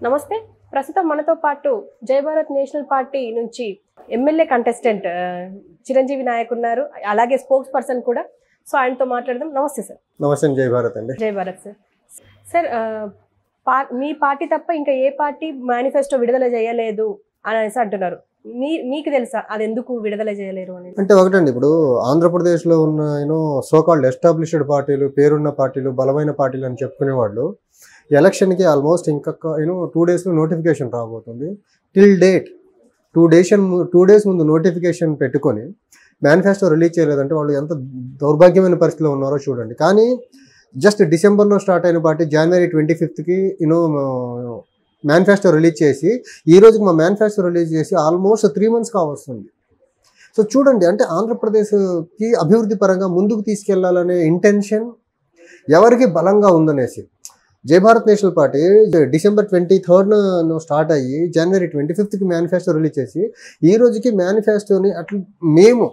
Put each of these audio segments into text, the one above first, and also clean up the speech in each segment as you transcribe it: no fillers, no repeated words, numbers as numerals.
నమస్తే. ప్రస్తుతం మనతో పాటు జై భారత్ నేషనల్ పార్టీ నుంచి ఎమ్మెల్యే కంటెస్టెంట్ చిరంజీవి నాయక్ ఉన్నారు. అలాగే స్పోక్స్ పర్సన్ కూడా. సో ఆయనతో మాట్లాడదాం. నమస్తే సార్. నమస్తే. జై భారత్ అండి. జై భారత్ సార్. సార్ మీ పార్టీ తప్ప ఇంకా ఏ పార్టీ మేనిఫెస్టో విడుదల చేయలేదు అనేసి అంటున్నారు. మీకు తెలుసా అది ఎందుకు విడుదల చేయలేరు అని? అంటే ఒకటండి, ఇప్పుడు ఆంధ్రప్రదేశ్లో ఉన్న సోకాల్డ్ ఎస్టాబ్లిష్డ్ పార్టీలు, పేరున్న పార్టీలు, బలమైన పార్టీలు అని చెప్పుకునే వాళ్ళు ఎలక్షన్కి ఆల్మోస్ట్ ఇంకొక 2 డేస్లో నోటిఫికేషన్ రాబోతుంది. టిల్ డేట్ 2 డేస్ ముందు నోటిఫికేషన్ పెట్టుకొని మేనిఫెస్టో రిలీజ్ చేయలేదంటే వాళ్ళు ఎంత దౌర్భాగ్యమైన పరిస్థితిలో ఉన్నారో చూడండి. కానీ జస్ట్ డిసెంబర్లో స్టార్ట్ అయిన పార్టీ జనవరి 25కి మేనిఫెస్టో రిలీజ్ చేసి ఈ రోజుకి మా మేనిఫెస్టో రిలీజ్ చేసి ఆల్మోస్ట్ 3 months కావస్తుంది. సో చూడండి, అంటే ఆంధ్రప్రదేశ్కి అభివృద్ధి పరంగా ముందుకు తీసుకెళ్లాలనే ఇంటెన్షన్ ఎవరికి బలంగా ఉందనేసి జై Bharat national party December 23rd start అయ్యి జనవరి 25కి మేనిఫెస్టో రిలీజ్ చేసి ఈ రోజుకి మేనిఫెస్టోని అట్లా మేము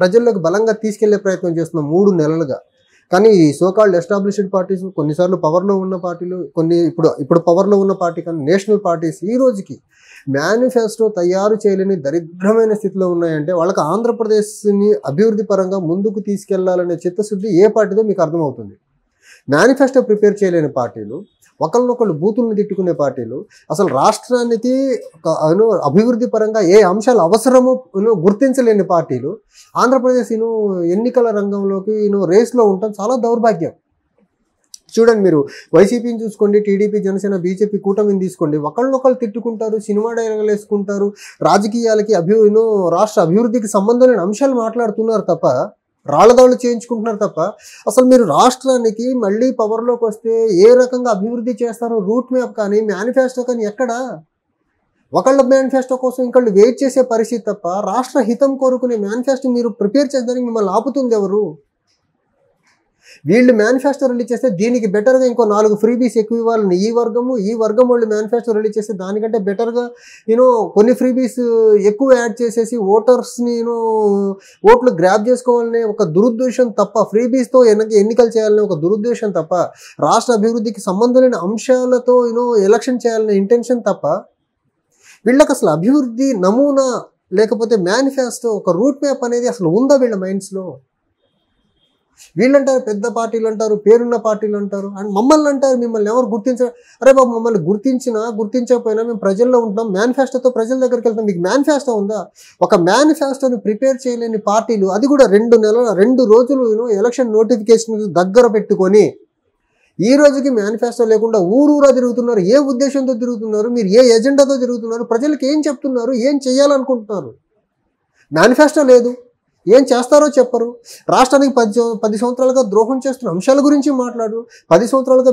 ప్రజల్లోకి బలంగా తీసుకెళ్లే ప్రయత్నం చేస్తున్నాం 3 నెలలుగా. కానీ ఈ సోకాల్డ్ ఎస్టాబ్లిష్డ్ పార్టీస్, కొన్నిసార్లు పవర్లో ఉన్న పార్టీలు, కొన్ని ఇప్పుడు పవర్లో ఉన్న పార్టీ కానీ నేషనల్ పార్టీస్ ఈ రోజుకి మేనిఫెస్టో తయారు చేయలేని దరిద్రమైన స్థితిలో ఉన్నాయంటే వాళ్ళకి ఆంధ్రప్రదేశ్ని అభివృద్ధి పరంగా ముందుకు తీసుకెళ్లాలనే చిత్తశుద్ధి ఏ పార్టీదో మీకు అర్థమవుతుంది. మేనిఫెస్టో ప్రిపేర్ చేయలేని పార్టీలు, ఒకళ్ళనొకళ్ళు బూతులను తిట్టుకునే పార్టీలు, అసలు రాష్ట్రానికి అభివృద్ధి పరంగా ఏ అంశాలు అవసరమో గుర్తించలేని పార్టీలు ఆంధ్రప్రదేశ్ ఎన్నికల రంగంలోకి రేస్లో ఉండటం చాలా దౌర్భాగ్యం. చూడండి, మీరు వైసీపీని చూసుకోండి, టీడీపీ, జనసేన, బీజేపీ కూటమిని తీసుకోండి, ఒకళ్ళనొకళ్ళు తిట్టుకుంటారు, సినిమా డైలాగులు వేసుకుంటారు, రాజకీయాలకి రాష్ట్ర అభివృద్ధికి సంబంధం లేని అంశాలు మాట్లాడుతున్నారు తప్ప, రాళ్లదాడులు చేయించుకుంటున్నారు తప్ప, అసలు మీరు రాష్ట్రానికి మళ్ళీ పవర్లోకి వస్తే ఏ రకంగా అభివృద్ధి చేస్తారో రూట్ మ్యాప్ కానీ మేనిఫెస్టో కానీ ఎక్కడా? ఒకళ్ళ మేనిఫెస్టో కోసం ఇంకొళ్ళు వెయిట్ చేసే పరిస్థితి తప్ప రాష్ట్ర హితం కోరుకునే మేనిఫెస్టో మీరు ప్రిపేర్ చేసేదానికి మిమ్మల్ని ఆపుతుంది ఎవరు? వీళ్ళు మేనిఫెస్టో రిలీజ్ చేస్తే దీనికి బెటర్గా ఇంకో 4 ఫ్రీబీస్ ఎక్కువ ఇవ్వాలని ఈ వర్గం వాళ్ళు మేనిఫెస్టో రిలీజ్ చేస్తే దానికంటే బెటర్గా కొన్ని ఫ్రీబీస్ ఎక్కువ యాడ్ చేసేసి ఓటర్స్ని ఓట్లు గ్రాప్ చేసుకోవాలనే ఒక దురుద్దేశం తప్ప, ఫ్రీబీస్తో ఎన్నికలు చేయాలనే ఒక దురుద్దేశం తప్ప, రాష్ట్ర అభివృద్ధికి సంబంధం లేని అంశాలతో ఎలక్షన్ చేయాలనే ఇంటెన్షన్ తప్ప, వీళ్ళకి అసలు అభివృద్ధి నమూనా లేకపోతే మేనిఫెస్టో ఒక రూట్ మ్యాప్ అనేది అసలు ఉందా వీళ్ళ మైండ్స్లో? వీళ్ళంటారు పెద్ద పార్టీలు అంటారు, పేరున్న పార్టీలు అంటారు, అండ్ మమ్మల్ని అంటారు మిమ్మల్ని ఎవరు గుర్తించారు. అరే బాబు, మమ్మల్ని గుర్తించకపోయినా మేము ప్రజల్లో ఉంటాం, మేనిఫెస్టోతో ప్రజల దగ్గరికి వెళ్తాం. మీకు మేనిఫెస్టో ఉందా? ఒక మేనిఫెస్టోని ప్రిపేర్ చేయలేని పార్టీలు, అది కూడా 2 రోజులు ఎలక్షన్ నోటిఫికేషన్ దగ్గర పెట్టుకొని ఈ రోజుకి మేనిఫెస్టో లేకుండా ఊరూరా తిరుగుతున్నారు. ఏ ఉద్దేశంతో తిరుగుతున్నారు? మీరు ఏ ఎజెండాతో తిరుగుతున్నారు? ప్రజలకు ఏం చెప్తున్నారు? ఏం చేయాలనుకుంటున్నారు? మేనిఫెస్టో లేదు, ఏం చేస్తారో చెప్పరు. రాష్ట్రానికి 10 సంవత్సరాలుగా ద్రోహం చేస్తున్న అంశాల గురించి మాట్లాడరు, 10 సంవత్సరాలుగా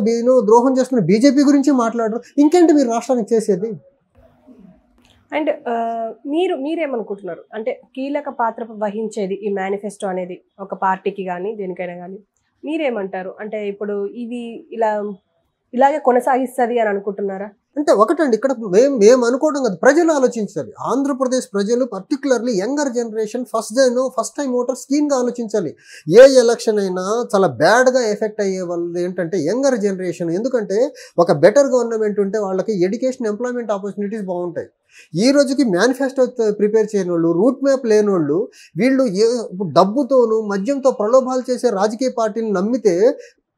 ద్రోహం చేస్తున్న బీజేపీ గురించి మాట్లాడరు. ఇంకేంటి మీరు రాష్ట్రానికి చేసేది? అండ్ మీరేమనుకుంటున్నారు? అంటే కీలక పాత్ర వహించేది ఈ మేనిఫెస్టో అనేది ఒక పార్టీకి కానీ దేనికైనా కానీ మీరేమంటారు? అంటే ఇప్పుడు ఇది ఇలాగే కొనసాగిస్తుంది అని అనుకుంటున్నారా? అంటే ఒకటండి, ఇక్కడ మేము అనుకోవడం కాదు, ప్రజలు ఆలోచించాలి. ఆంధ్రప్రదేశ్ ప్రజలు particularly younger generation first time voters కీన్గా ఆలోచించాలి. ఏ ఎలక్షన్ అయినా చాలా బ్యాడ్గా ఎఫెక్ట్ అయ్యే వాళ్ళు ఏంటంటే యంగర్ జనరేషన్. ఎందుకంటే ఒక బెటర్ గవర్నమెంట్ ఉంటే వాళ్ళకి ఎడ్యుకేషన్, ఎంప్లాయ్మెంట్ ఆపర్చునిటీస్ బాగుంటాయి. ఈ రోజుకి మేనిఫెస్టో ప్రిపేర్ చేయని వాళ్ళు, రూట్ మ్యాప్ లేని వాళ్ళు, వీళ్ళు డబ్బుతోనూ మద్యంతో ప్రలోభాలు చేసే రాజకీయ పార్టీని నమ్మితే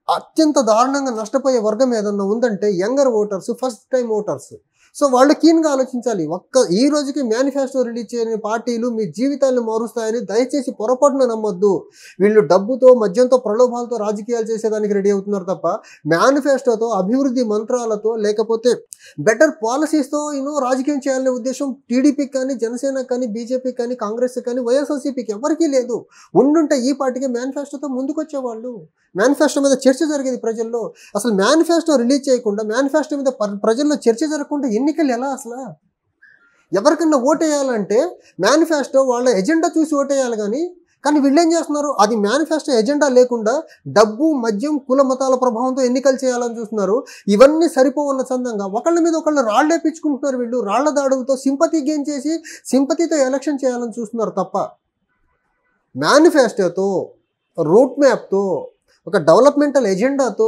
అత్యంత దారుణంగా నష్టపోయే వర్గం ఏదన్నా ఉందంటే younger voters, first time voters. So వాళ్ళు కీన్గా ఆలోచించాలి. ఈ రోజుకి మేనిఫెస్టో రిలీజ్ చేయని పార్టీలు మీ జీవితాలను మారుస్తాయని దయచేసి పొరపాటున నమ్మొద్దు. వీళ్ళు డబ్బుతో, మద్యంతో, ప్రలోభాలతో రాజకీయాలు చేసేదానికి రెడీ అవుతున్నారు తప్ప మేనిఫెస్టోతో, అభివృద్ధి మంత్రాలతో, లేకపోతే బెటర్ పాలసీస్తో రాజకీయం చేయాలనే ఉద్దేశం టీడీపీకి కానీ, జనసేనకి కానీ, బీజేపీకి కానీ, కాంగ్రెస్ కానీ, వైఎస్ఆర్సీపీకి ఎవరికీ లేదు. ఉండుంటే ఈ పార్టీకి మేనిఫెస్టోతో ముందుకొచ్చేవాళ్ళు. మేనిఫెస్టో మీద చర్చ జరిగేది ప్రజల్లో. అసలు మేనిఫెస్టో రిలీజ్ చేయకుండా, మేనిఫెస్టో మీద ప్రజల్లో చర్చ జరగకుండా ఎన్నికలు ఎలా? అసలు ఎవరికన్నా ఓటేయాలంటే మేనిఫెస్టో వాళ్ళ ఎజెండా చూసి ఓటేయాలి. కానీ వీళ్ళేం చేస్తున్నారు? అది మేనిఫెస్టో ఎజెండా లేకుండా డబ్బు, మద్యం, కుల మతాల ప్రభావంతో ఎన్నికలు చేయాలని చూస్తున్నారు. ఇవన్నీ సరిపోవన్న చందంగా ఒకళ్ళ మీద ఒకళ్ళు రాళ్ళేపించుకుంటున్నారు. వీళ్ళు రాళ్ల దాడులతో సింపతి గెయిన్ చేసి సింపతితో ఎలక్షన్ చేయాలని చూస్తున్నారు తప్ప మేనిఫెస్టోతో, రూట్ మ్యాప్తో, ఒక డెవలప్మెంటల్ ఎజెండాతో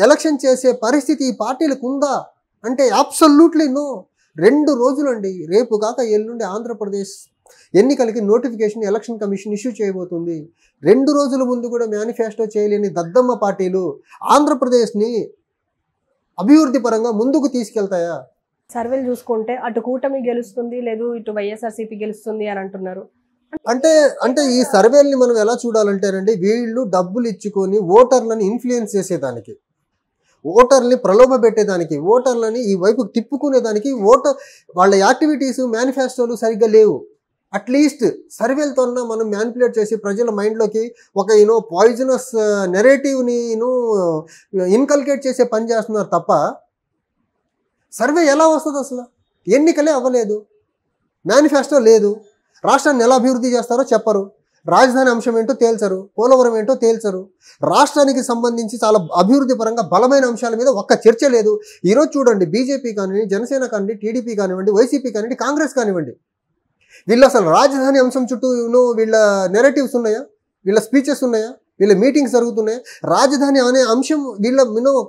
ఎలక్షన్ చేసే పరిస్థితి ఈ పార్టీలకు ఉందా అంటే అబ్సల్యూట్లీ నో. 2 రోజులండి, రేపు కాక ఎల్లుండి ఆంధ్రప్రదేశ్ ఎన్నికలకి నోటిఫికేషన్ ఎలక్షన్ కమిషన్ ఇష్యూ చేయబోతుంది. 2 రోజుల ముందు కూడా మేనిఫెస్టో చేయలేని దద్దమ్మ పార్టీలు ఆంధ్రప్రదేశ్ని అభివృద్ధి పరంగా ముందుకు తీసుకెళ్తాయా? సర్వేలు చూసుకుంటే అటు కూటమి గెలుస్తుంది, లేదు ఇటు వైఎస్ఆర్సీపీ గెలుస్తుంది అని అంటున్నారు. అంటే ఈ సర్వేల్ని మనం ఎలా చూడాలంటేనండి, వీళ్ళు డబ్బులు ఇచ్చుకొని ఓటర్లను ఇన్ఫ్లుయెన్స్ చేసేదానికి, ఓటర్ని ప్రలోభ పెట్టేదానికి, ఓటర్లని ఈ వైపు తిప్పుకునేదానికి వాళ్ళ యాక్టివిటీస్ మేనిఫెస్టోలు సరిగ్గా లేవు. అట్లీస్ట్ సర్వేలతో మనం మ్యానిపులేట్ చేసి ప్రజల మైండ్లోకి ఒక పాయిజనస్ నెరేటివ్ని ఇన్కల్కేట్ చేసే పని చేస్తున్నారు తప్ప సర్వే ఎలా వస్తుంది? అసలు ఎన్నికలే అవ్వలేదు, మేనిఫెస్టో లేదు, రాష్ట్రాన్ని ఎలా అభివృద్ధి చేస్తారో చెప్పరు, రాజధాని అంశం ఏంటో తేల్చరు, పోలవరం ఏంటో తేల్చరు, రాష్ట్రానికి సంబంధించి చాలా అభివృద్ధి పరంగా బలమైన అంశాల మీద ఒక్క చర్చ లేదు. ఈరోజు చూడండి, బీజేపీ కానివ్వండి, జనసేన కానివ్వండి, టీడీపీ కానివ్వండి, వైసీపీ కానివ్వండి, కాంగ్రెస్ కానివ్వండి, వీళ్ళు అసలు రాజధాని అంశం చుట్టూ వీళ్ళ నెరేటివ్స్ ఉన్నాయా? వీళ్ళ స్పీచెస్ ఉన్నాయా? వీళ్ళ మీటింగ్స్ జరుగుతున్నాయి? రాజధాని అనే అంశం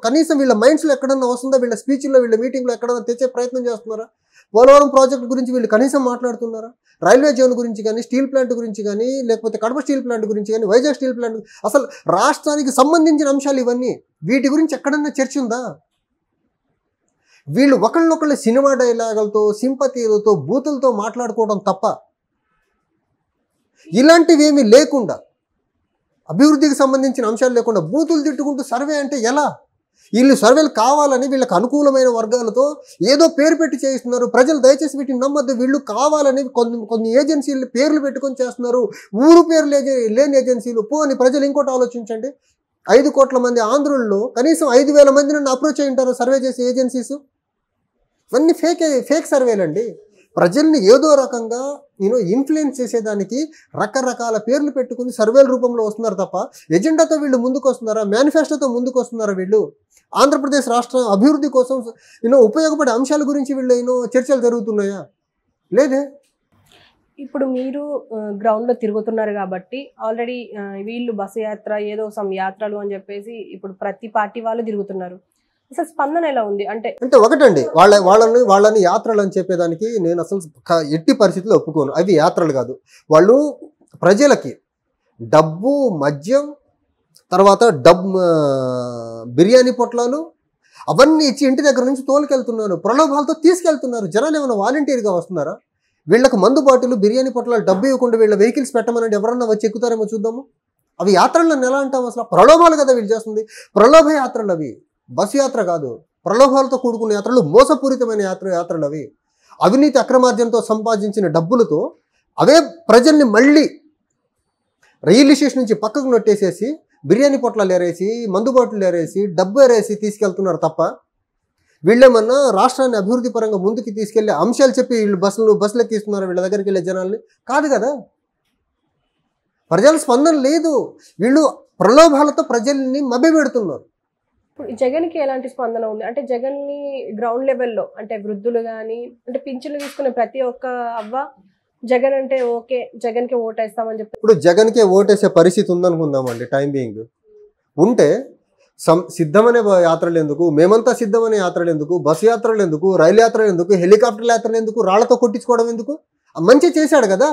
కనీసం వీళ్ళ మైండ్స్లో ఎక్కడన్నా వస్తుందా? వీళ్ళ స్పీచ్లో, వీళ్ళ మీటింగ్లో ఎక్కడన్నా తెచ్చే ప్రయత్నం చేస్తున్నారా? పోలవరం ప్రాజెక్ట్ గురించి వీళ్ళు కనీసం మాట్లాడుతున్నారా? రైల్వే జోన్ గురించి కానీ, స్టీల్ ప్లాంట్ గురించి కానీ, లేకపోతే కడప స్టీల్ ప్లాంట్ గురించి కానీ, వైజాగ్ స్టీల్ ప్లాంట్, అసలు రాష్ట్రానికి సంబంధించిన అంశాలు ఇవన్నీ, వీటి గురించి ఎక్కడన్నా చర్చ ఉందా? వీళ్ళు ఒకళ్ళొకళ్ళు సినిమా డైలాగులతో, సింపతీలతో, బూతులతో మాట్లాడుకోవడం తప్ప ఇలాంటివి ఏమీ లేకుండా, అభివృద్ధికి సంబంధించిన అంశాలు లేకుండా బూతులు తిట్టుకుంటూ సర్వే అంటే ఎలా? వీళ్ళు సర్వేలు కావాలని వీళ్ళకి అనుకూలమైన వర్గాలతో ఏదో పేరు పెట్టి చేయిస్తున్నారు. ప్రజలు దయచేసి వీటిని నమ్మద్దు. వీళ్ళు కావాలని కొన్ని ఏజెన్సీలు పేర్లు పెట్టుకొని చేస్తున్నారు, ఊరు పేరు లేని ఏజెన్సీలు. పోని ప్రజలు ఇంకోటి ఆలోచించండి, 5 కోట్ల మంది ఆంధ్రుల్లో కనీసం 5,000 మంది నన్ను అప్రోచ్ అయి ఉంటారు సర్వే చేసే ఏజెన్సీస్. ఇవన్నీ ఫేక్ సర్వేలండి. ప్రజల్ని ఏదో రకంగా ఇన్ఫ్లుయెన్స్ చేసేదానికి రకరకాల పేర్లు పెట్టుకుని సర్వేల రూపంలో వస్తున్నారు తప్ప ఎజెండాతో వీళ్ళు ముందుకు వస్తున్నారా? మేనిఫెస్టోతో ముందుకు వస్తున్నారా? వీళ్ళు ఆంధ్రప్రదేశ్ రాష్ట్ర అభివృద్ధి కోసం ఉపయోగపడే అంశాల గురించి వీళ్ళు చర్చలు జరుగుతున్నాయా? లేదే. ఇప్పుడు మీరు గ్రౌండ్లో తిరుగుతున్నారు కాబట్టి ఆల్రెడీ వీళ్ళు బస్సు యాత్ర, ఏదో సమ్ యాత్రలు అని చెప్పేసి ఇప్పుడు ప్రతి పార్టీ వాళ్ళు తిరుగుతున్నారు. అసలు స్పందన ఎలా ఉంది? అంటే ఒకటండి, వాళ్ళని యాత్రలు అని చెప్పేదానికి నేను అసలు ఎట్టి పరిస్థితుల్లో ఒప్పుకోను. అవి యాత్రలు కాదు. వాళ్ళు ప్రజలకి డబ్బు, మద్యం, తర్వాత బిర్యానీ పొట్లాలు అవన్నీ ఇచ్చి ఇంటి దగ్గర నుంచి తోలుకెళ్తున్నారు, ప్రలోభాలతో తీసుకెళ్తున్నారు. జనాలు ఏమైనా వాలంటీర్గా వస్తున్నారా? వీళ్ళకు మందు బాటిల్, బిర్యానీ పొట్లాలు డబ్బు ఇవ్వకుండా వీళ్ళ వెహికల్స్ పెట్టమనండి, ఎవరన్నా వచ్చి ఎక్కుతారేమో చూద్దాము. అవి యాత్రలను ఎలా అంటాం? అసలు ప్రలోభాలు కదా వీళ్ళు చేస్తుంది. ప్రలోభ యాత్రలు అవి, బస్సు యాత్ర కాదు. ప్రలోభాలతో కూడుకున్న యాత్రలు, మోసపూరితమైన యాత్రలు అవి. అవినీతి అక్రమార్జనతో సంపాదించిన డబ్బులతో అవే ప్రజల్ని మళ్ళీ రైల్వే స్టేషన్ నుంచి పక్కకు నొట్టేసేసి బిర్యానీ పొట్లాలు ఎరేసి, మందు బాటిల్ ఎరేసి, డబ్బు ఎరేసి తీసుకెళ్తున్నారు తప్ప వీళ్ళేమన్నా రాష్ట్రాన్ని అభివృద్ధి పరంగా ముందుకు తీసుకెళ్లే అంశాలు చెప్పి వీళ్ళు బస్సులు ఎక్కిస్తున్నారు వీళ్ళ దగ్గరికి వెళ్ళే జనాల్ని? కాదు కదా. ప్రజల స్పందన లేదు. వీళ్ళు ప్రలోభాలతో ప్రజల్ని మభ్యపెడుతున్నారు. ఇప్పుడు జగన్కి ఎలాంటి స్పందన ఉంది? అంటే జగన్ని గ్రౌండ్ లెవెల్లో, అంటే వృద్ధులు కానీ, అంటే పింఛన్లు తీసుకునే ప్రతి ఒక్క అవ్వ జగన్ అంటే ఓకే, జగన్కి ఓటేస్తామని చెప్పి, ఇప్పుడు జగన్కే ఓటేసే పరిస్థితి ఉందనుకుందామండి. టైం బీయింగ్ ఉంటే సిద్ధమనే యాత్రలు ఎందుకు, మేమంతా సిద్ధమనే యాత్రలు ఎందుకు, బస్సు యాత్రలు ఎందుకు, రైలు యాత్రలు ఎందుకు, హెలికాప్టర్ల యాత్రలు ఎందుకు, రాళ్లతో కొట్టించుకోవడం ఎందుకు? మంచి చేశాడు కదా.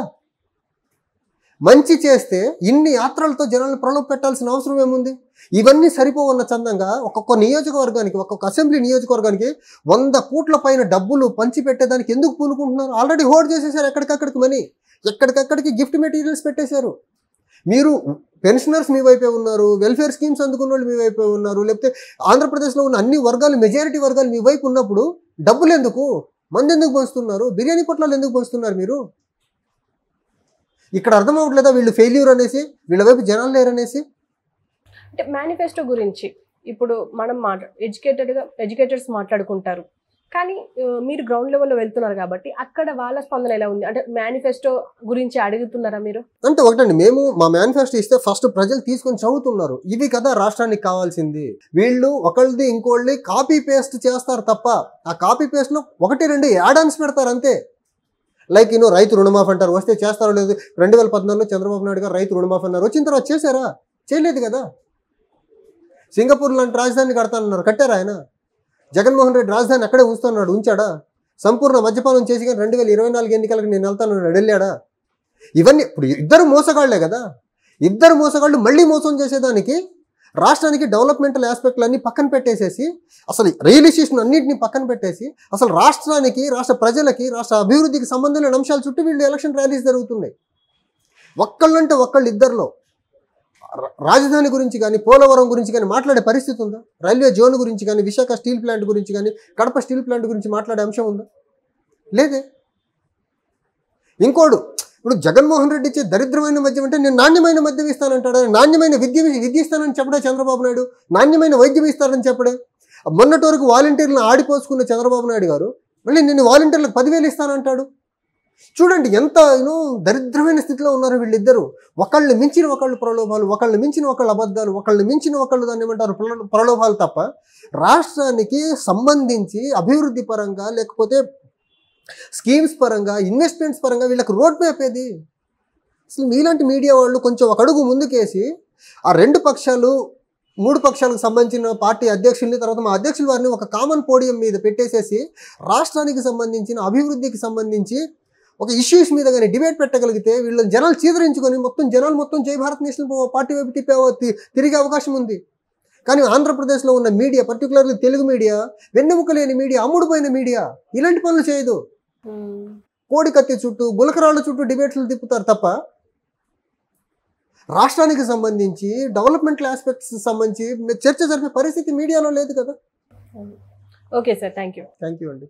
మంచి చేస్తే ఇన్ని యాత్రలతో జనాలను ప్రలోభ పెట్టాల్సిన అవసరం ఏముంది? ఇవన్నీ సరిపోవన్న చందంగా ఒక్కొక్క నియోజకవర్గానికి, ఒక్కొక్క అసెంబ్లీ నియోజకవర్గానికి 100 కోట్ల పైన డబ్బులు పంచి పెట్టేదానికి ఎందుకు పూనుకుంటున్నారు? ఆల్రెడీ హోల్డ్ చేసేసారు ఎక్కడికక్కడికి మనీ, ఎక్కడికక్కడికి గిఫ్ట్ మెటీరియల్స్ పెట్టేశారు. మీరు పెన్షనర్స్ మీ వైపే ఉన్నారు, వెల్ఫేర్ స్కీమ్స్ అందుకున్న వాళ్ళు మీ వైపే ఉన్నారు, లేకపోతే ఆంధ్రప్రదేశ్లో ఉన్న అన్ని వర్గాలు, మెజారిటీ వర్గాలు మీ వైపు ఉన్నప్పుడు డబ్బులు ఎందుకు, మంది ఎందుకు పంచుతున్నారు, బిర్యానీ పొట్లాలు ఎందుకు పంచుతున్నారు మీరు? ఇక్కడ అర్థం అవ్వట్లేదా వీళ్ళు ఫెయిల్యూర్ అనేసి, వీళ్ళ వైపు జనాలు లేరనేసి? అంటే మేనిఫెస్టో గురించి ఇప్పుడు మనం ఎడ్యుకేటర్స్ మాట్లాడుకుంటారు, కానీ మీరు గ్రౌండ్ లెవెల్లో వెళ్తున్నారు కాబట్టి అక్కడ వాళ్ళ స్పందన ఎలా ఉంది? అంటే మేనిఫెస్టో గురించి అడుగుతున్నారా మీరు? అంటే ఒకటండి, మేము మా మేనిఫెస్టో ఇస్తే ఫస్ట్ ప్రజలు తీసుకొని చదువుతున్నారు. ఇవి కదా రాష్ట్రానికి కావాల్సింది. వీళ్ళు ఒకళ్ళది ఇంకోళ్ళది కాపీ పేస్ట్ చేస్తారు తప్ప ఆ కాపీ పేస్ట్లో 1-2 యాడ్-ఆన్స్ పెడతారు అంతే. లైక్ రైతు రుణమాఫీ అంటారు, వస్తే చేస్తారో లేదు. 2014లో చంద్రబాబు నాయుడు గారు రైతు రుణమాఫీ అన్నారు, వచ్చిన తర్వాత చేశారా? చేయలేదు కదా. సింగపూర్ లాంటి రాజధాని కడతానన్నారు, కట్టారా ఆయన? జగన్మోహన్ రెడ్డి రాజధాని అక్కడే ఉంచుతున్నాడు, ఉంచాడా? సంపూర్ణ మద్యపానం చేసి కానీ 2024 ఎన్నికలకు నేను వెళ్తాను వెళ్ళాడా? ఇవన్నీ ఇప్పుడు ఇద్దరు మోసగాళ్లే కదా. ఇద్దరు మోసగాళ్ళు మళ్ళీ మోసం చేసేదానికి రాష్ట్రానికి డెవలప్మెంటల్ ఆస్పెక్ట్లన్నీ పక్కన పెట్టేసేసి, అసలు రియల్ ఇష్యూస్ను అన్నింటినీ పక్కన పెట్టేసి, అసలు రాష్ట్రానికి, రాష్ట్ర ప్రజలకి, రాష్ట్ర అభివృద్ధికి సంబంధం లేని అంశాల చుట్టూ వీళ్ళు ఎలక్షన్ ర్యాలీస్ జరుగుతున్నాయి. ఒక్కళ్ళంటే ఒక్కళ్ళు ఇద్దరిలో రాజధాని గురించి కానీ, పోలవరం గురించి కానీ మాట్లాడే పరిస్థితి ఉందా? రైల్వే జోన్ గురించి కానీ, విశాఖ స్టీల్ ప్లాంట్ గురించి కానీ, కడప స్టీల్ ప్లాంట్ గురించి మాట్లాడే అంశం ఉందా? లేదే. ఇంకోడు ఇప్పుడు జగన్మోహన్ రెడ్డి ఇచ్చే దరిద్రమైన మద్యం అంటే నేను నాణ్యమైన మద్యం ఇస్తానంటాడా? నాణ్యమైన విద్య ఇస్తానని చెప్పడే చంద్రబాబు నాయుడు. నాణ్యమైన వైద్యం ఇస్తారని చెప్పడే. మొన్నటి వరకు వాలంటీర్లను ఆడిపోసుకున్న చంద్రబాబు నాయుడు గారు మళ్ళీ నేను వాలంటీర్లకు 10,000 ఇస్తానంటాడు. చూడండి ఎంత దరిద్రమైన స్థితిలో ఉన్నారు వీళ్ళిద్దరూ. ఒకళ్ళని మించిన ఒకళ్ళు ప్రలోభాలు, ఒకళ్ళని మించిన ఒకళ్ళు అబద్ధాలు, ఒకళ్ళని మించిన ఒకళ్ళు దాన్ని ఏమంటారు ప్రలోభాలు తప్ప రాష్ట్రానికి సంబంధించి అభివృద్ధి పరంగా లేకపోతే స్కీమ్స్ పరంగా, ఇన్వెస్ట్మెంట్స్ పరంగా వీళ్ళకి రోడ్ మ్యాప్ ఏది? అసలు మీలాంటి మీడియా వాళ్ళు కొంచెం ఒక అడుగు ముందుకేసి ఆ 2 పక్షాలు 3 పక్షాలకు సంబంధించిన పార్టీ అధ్యక్షుల్ని, తర్వాత మా అధ్యక్షుల వారిని ఒక కామన్ పోడియం మీద పెట్టేసేసి రాష్ట్రానికి సంబంధించిన అభివృద్ధికి సంబంధించి ఒక ఇష్యూస్ మీద కానీ డిబేట్ పెట్టగలిగితే వీళ్ళని జనాలు చీదరించుకొని జనాలు మొత్తం జై భారత్ నేషనల్ పార్టీ వైపు తిరిగే అవకాశం ఉంది. కానీ ఆంధ్రప్రదేశ్లో ఉన్న మీడియా, పర్టికులర్లీ తెలుగు మీడియా, వెన్నెముక లేని మీడియా, అమ్ముడుపోయిన మీడియా ఇలాంటి పనులు చేయదు. కోడి కత్తి చుట్టూ, గులకరాళ్ళ చుట్టూ డిబేట్లు తిప్పుతారు తప్ప రాష్ట్రానికి సంబంధించి డెవలప్మెంటల్ ఆస్పెక్ట్స్ సంబంధించి చర్చ జరిపే పరిస్థితి మీడియాలో లేదు కదా. ఓకే సార్, థ్యాంక్ యూ అండి.